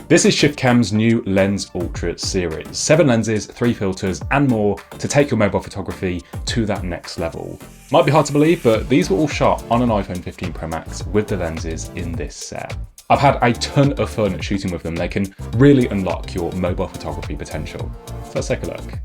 This is ShiftCam's new LensUltra series. 7 lenses, 3 filters and more to take your mobile photography to that next level. Might be hard to believe, but these were all shot on an iPhone 15 Pro Max with the lenses in this set. I've had a ton of fun shooting with them. They can really unlock your mobile photography potential. So let's take a look.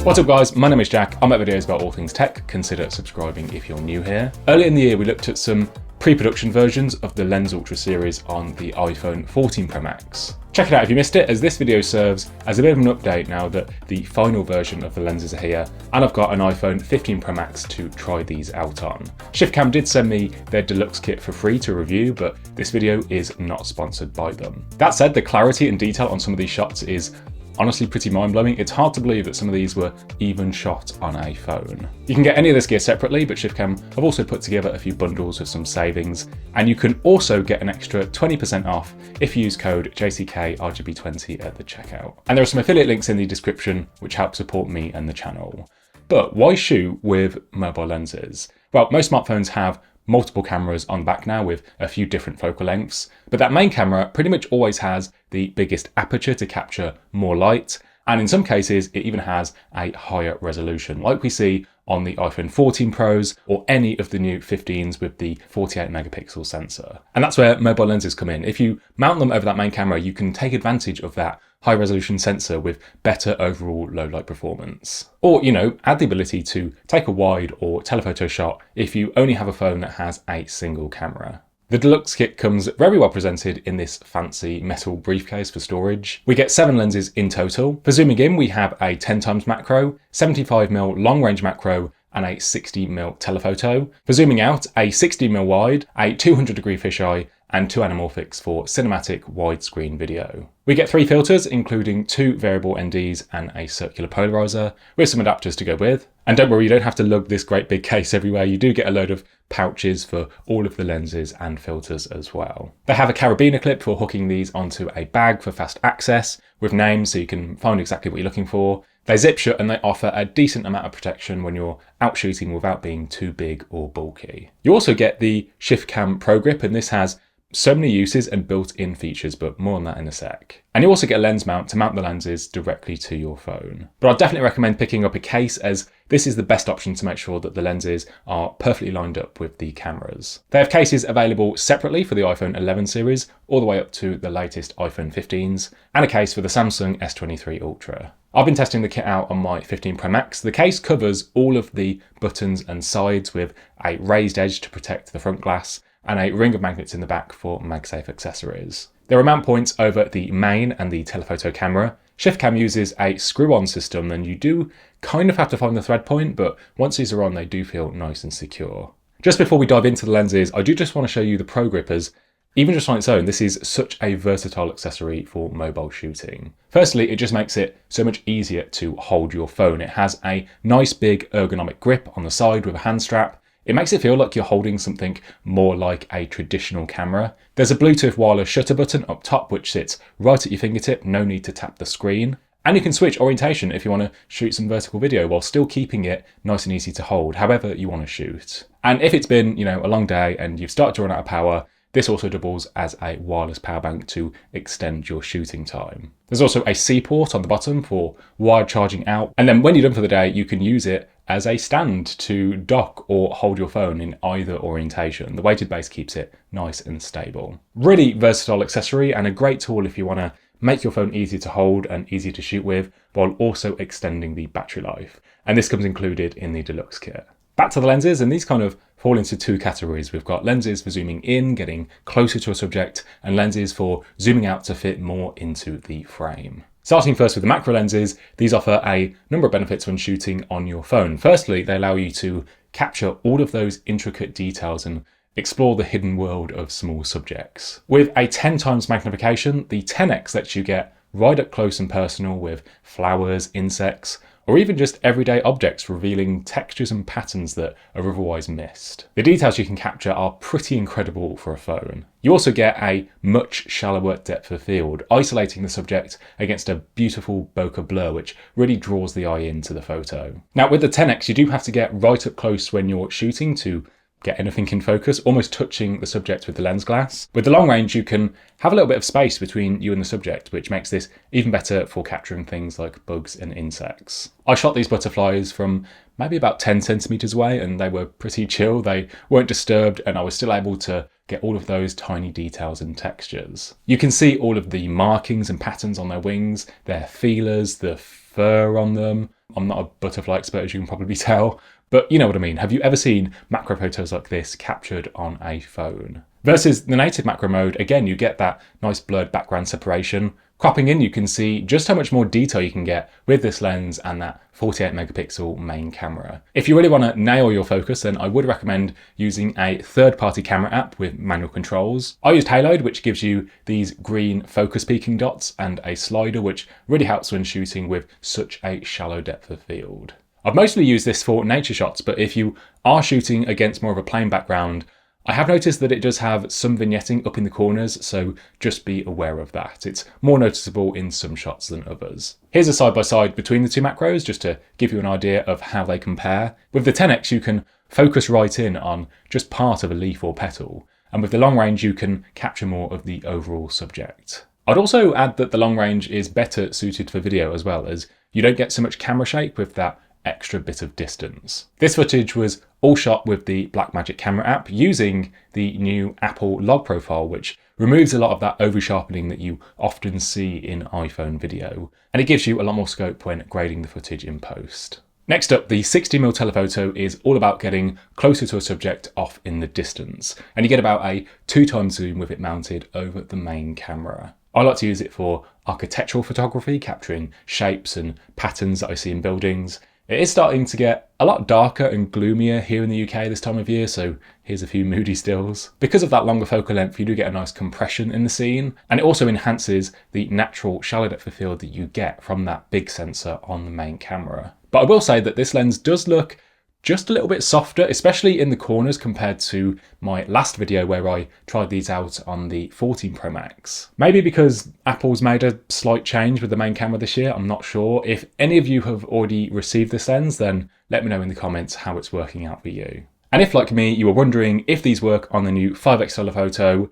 What's up guys, my name is Jack. I make videos about all things tech. Consider subscribing if you're new here. Earlier in the year we looked at some pre-production versions of the LensUltra series on the iPhone 14 Pro Max. Check it out if you missed it, as this video serves as a bit of an update now that the final version of the lenses are here and I've got an iPhone 15 Pro Max to try these out on. ShiftCam did send me their Deluxe Kit for free to review, but this video is not sponsored by them. That said, the clarity and detail on some of these shots is honestly pretty mind-blowing. It's hard to believe that some of these were even shot on a phone. You can get any of this gear separately, but ShiftCam have also put together a few bundles with some savings, and you can also get an extra 20% off if you use code JCKRGB20 at the checkout. And there are some affiliate links in the description which help support me and the channel. But why shoot with mobile lenses? Well, most smartphones have multiple cameras on the back now with a few different focal lengths, but that main camera pretty much always has the biggest aperture to capture more light, and in some cases it even has a higher resolution, like we see on the iPhone 14 Pros or any of the new 15s with the 48 megapixel sensor. And that's where mobile lenses come in. If you mount them over that main camera, you can take advantage of that high resolution sensor with better overall low light performance. Or, add the ability to take a wide or telephoto shot if you only have a phone that has a single camera. The Deluxe Kit comes very well presented in this fancy metal briefcase for storage. We get 7 lenses in total. For zooming in, we have a 10x macro, 75mm long range macro, and a 60mm telephoto. For zooming out, a 60mm wide, a 200-degree fisheye, and 2 anamorphics for cinematic widescreen video. We get 3 filters, including 2 variable NDs and a circular polarizer, with some adapters to go with. And don't worry, you don't have to lug this great big case everywhere. You do get a load of pouches for all of the lenses and filters as well. They have a carabiner clip for hooking these onto a bag for fast access, with names so you can find exactly what you're looking for. They zip shut and they offer a decent amount of protection when you're out shooting without being too big or bulky. You also get the ShiftCam Pro Grip, and this has so many uses and built-in features, but more on that in a sec. And you also get a lens mount to mount the lenses directly to your phone. But I'd definitely recommend picking up a case, as this is the best option to make sure that the lenses are perfectly lined up with the cameras. They have cases available separately for the iPhone 11 series, all the way up to the latest iPhone 15s, and a case for the Samsung S23 Ultra. I've been testing the kit out on my 15 Pro Max. The case covers all of the buttons and sides with a raised edge to protect the front glass, and a ring of magnets in the back for MagSafe Accessories. There are mount points over the main and the telephoto camera. ShiftCam uses a screw-on system, and you do kind of have to find the thread point, but once these are on, they do feel nice and secure. Just before we dive into the lenses, I do just want to show you the Pro Grip, as even just on its own, this is such a versatile accessory for mobile shooting. Firstly, it just makes it so much easier to hold your phone. It has a nice big ergonomic grip on the side with a hand strap. It makes it feel like you're holding something more like a traditional camera. There's a Bluetooth wireless shutter button up top which sits right at your fingertip, no need to tap the screen. And you can switch orientation if you want to shoot some vertical video while still keeping it nice and easy to hold, however you want to shoot. And if it's been, a long day and you've started to run out of power, this also doubles as a wireless power bank to extend your shooting time. There's also a C port on the bottom for wired charging out. And then when you're done for the day, you can use it as a stand to dock or hold your phone in either orientation. The weighted base keeps it nice and stable. Really versatile accessory and a great tool if you want to make your phone easy to hold and easy to shoot with, while also extending the battery life. And this comes included in the Deluxe Kit. Back to the lenses, and these kind of fall into 2 categories. We've got lenses for zooming in, getting closer to a subject, and lenses for zooming out to fit more into the frame. Starting first with the macro lenses, these offer a number of benefits when shooting on your phone. Firstly, they allow you to capture all of those intricate details and explore the hidden world of small subjects. With a 10x magnification, the 10x lets you get right up close and personal with flowers, insects, or even just everyday objects, revealing textures and patterns that are otherwise missed. The details you can capture are pretty incredible for a phone. You also get a much shallower depth of field, isolating the subject against a beautiful bokeh blur, which really draws the eye into the photo. Now with the 10x, you do have to get right up close when you're shooting to get anything in focus, almost touching the subject with the lens glass. With the long range, you can have a little bit of space between you and the subject, which makes this even better for capturing things like bugs and insects. I shot these butterflies from maybe about 10 centimeters away, and they were pretty chill. They weren't disturbed, and I was still able to get all of those tiny details and textures. You can see all of the markings and patterns on their wings, their feelers, the fur on them. I'm not a butterfly expert, as you can probably tell, but you know what I mean. Have you ever seen macro photos like this captured on a phone? Versus the native macro mode, again, you get that nice blurred background separation. Cropping in, you can see just how much more detail you can get with this lens and that 48 megapixel main camera. If you really want to nail your focus, then I would recommend using a third-party camera app with manual controls. I used Haloed, which gives you these green focus peaking dots, and a slider, which really helps when shooting with such a shallow depth of field. I've mostly used this for nature shots, but if you are shooting against more of a plain background, I have noticed that it does have some vignetting up in the corners, so just be aware of that. It's more noticeable in some shots than others. Here's a side-by-side between the two macros, just to give you an idea of how they compare. With the 10x, you can focus right in on just part of a leaf or petal, and with the long range, you can capture more of the overall subject. I'd also add that the long range is better suited for video as well, as you don't get so much camera shake with that extra bit of distance. This footage was all shot with the Blackmagic camera app using the new Apple log profile, which removes a lot of that over sharpening that you often see in iPhone video, and it gives you a lot more scope when grading the footage in post. Next up, the 60mm telephoto is all about getting closer to a subject off in the distance, and you get about a 2x zoom with it mounted over the main camera. I like to use it for architectural photography, capturing shapes and patterns that I see in buildings. It is starting to get a lot darker and gloomier here in the UK this time of year, so here's a few moody stills. Because of that longer focal length, you do get a nice compression in the scene, and it also enhances the natural shallow depth of field that you get from that big sensor on the main camera. But I will say that this lens does look just a little bit softer, especially in the corners compared to my last video where I tried these out on the 14 Pro Max. Maybe because Apple's made a slight change with the main camera this year, I'm not sure. If any of you have already received this lens, then let me know in the comments how it's working out for you. And if, like me, you were wondering if these work on the new 5x telephoto,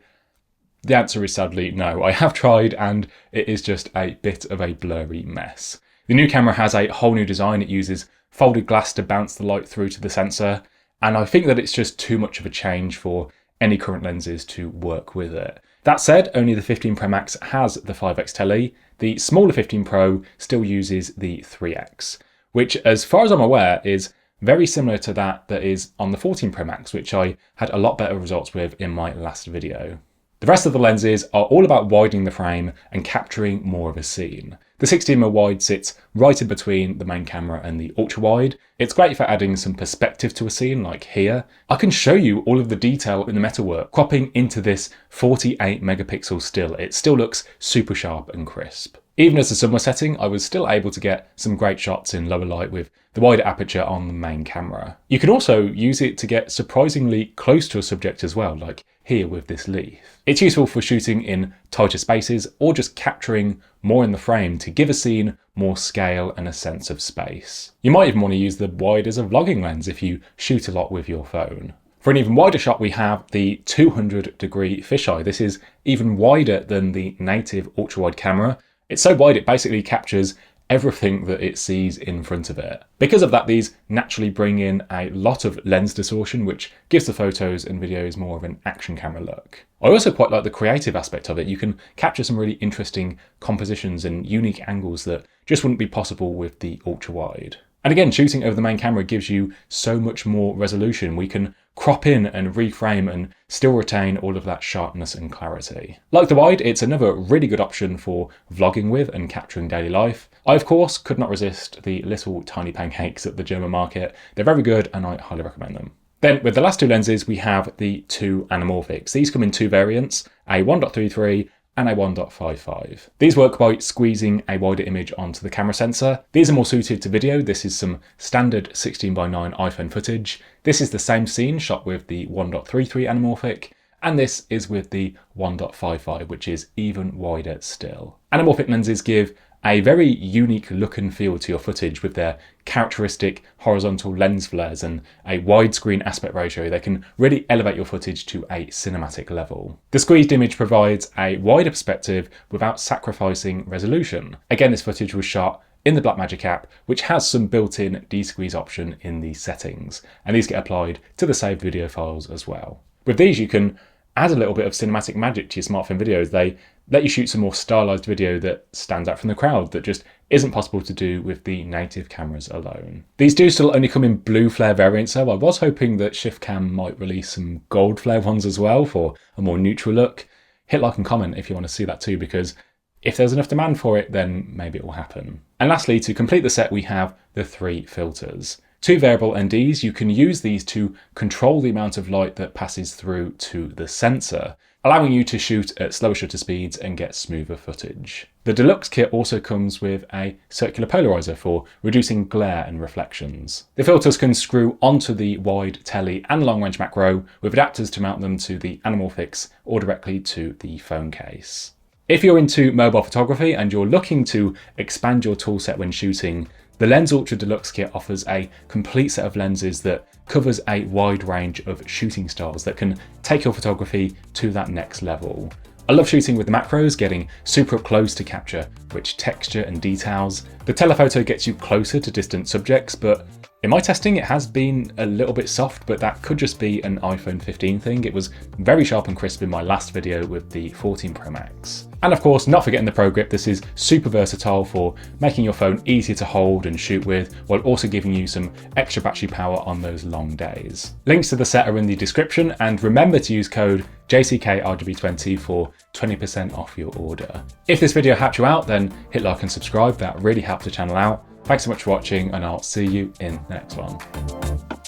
the answer is sadly no. I have tried and it is just a bit of a blurry mess. The new camera has a whole new design. It uses folded glass to bounce the light through to the sensor, and I think that it's just too much of a change for any current lenses to work with it. That said, only the 15 Pro Max has the 5x tele. The smaller 15 Pro still uses the 3x, which, as far as I'm aware, is very similar to that is on the 14 Pro Max, which I had a lot better results with in my last video. The rest of the lenses are all about widening the frame and capturing more of a scene. The 16mm wide sits right in between the main camera and the ultra wide. It's great for adding some perspective to a scene like here. I can show you all of the detail in the metalwork cropping into this 48 megapixel still. It still looks super sharp and crisp. Even as the sun was setting, I was still able to get some great shots in lower light with the wider aperture on the main camera. You can also use it to get surprisingly close to a subject as well, like here with this leaf. It's useful for shooting in tighter spaces or just capturing more in the frame to give a scene more scale and a sense of space. You might even want to use the wide as a vlogging lens if you shoot a lot with your phone. For an even wider shot, we have the 200-degree fisheye. This is even wider than the native ultra-wide camera. It's so wide it basically captures everything that it sees in front of it. Because of that, these naturally bring in a lot of lens distortion, which gives the photos and videos more of an action camera look. I also quite like the creative aspect of it. You can capture some really interesting compositions and unique angles that just wouldn't be possible with the ultra wide. And again, shooting over the main camera gives you so much more resolution. We can crop in and reframe and still retain all of that sharpness and clarity. Like the wide, it's another really good option for vlogging with and capturing daily life. I, of course, could not resist the little tiny pancakes at the German market. They're very good and I highly recommend them. Then with the last two lenses, we have the two Anamorphics. These come in two variants, a 1.33 and a 1.55. These work by squeezing a wider image onto the camera sensor. These are more suited to video. This is some standard 16:9 iPhone footage. This is the same scene shot with the 1.33 anamorphic, and this is with the 1.55, which is even wider still. Anamorphic lenses give a very unique look and feel to your footage with their characteristic horizontal lens flares and a widescreen aspect ratio. They can really elevate your footage to a cinematic level. The squeezed image provides a wider perspective without sacrificing resolution. Again, this footage was shot in the Blackmagic app, which has some built-in de-squeeze option in the settings, and these get applied to the saved video files as well. With these, you can add a little bit of cinematic magic to your smartphone videos. They let you shoot some more stylized video that stands out from the crowd that just isn't possible to do with the native cameras alone. These do still only come in blue flare variants, so I was hoping that ShiftCam might release some gold flare ones as well for a more neutral look. Hit like and comment if you want to see that too, because if there's enough demand for it, then maybe it will happen. And lastly, to complete the set, we have the 3 filters. 2 variable NDs. You can use these to control the amount of light that passes through to the sensor, allowing you to shoot at slower shutter speeds and get smoother footage. The Deluxe Kit also comes with a circular polarizer for reducing glare and reflections. The filters can screw onto the wide, tele and long range macro with adapters to mount them to the Anamorphics or directly to the phone case. If you're into mobile photography and you're looking to expand your toolset when shooting, the LensUltra Deluxe Kit offers a complete set of lenses that covers a wide range of shooting styles that can take your photography to that next level. I love shooting with the macros, getting super up close to capture rich texture and details. The Telephoto gets you closer to distant subjects, but in my testing it has been a little bit soft, but that could just be an iPhone 15 thing. It was very sharp and crisp in my last video with the 14 Pro Max. And of course, not forgetting the Pro Grip. This is super versatile for making your phone easier to hold and shoot with, while also giving you some extra battery power on those long days. Links to the set are in the description, and remember to use code JCKRW20 for 20% off your order. If this video helped you out, then hit like and subscribe. That really helps the channel out. Thanks so much for watching, and I'll see you in the next one.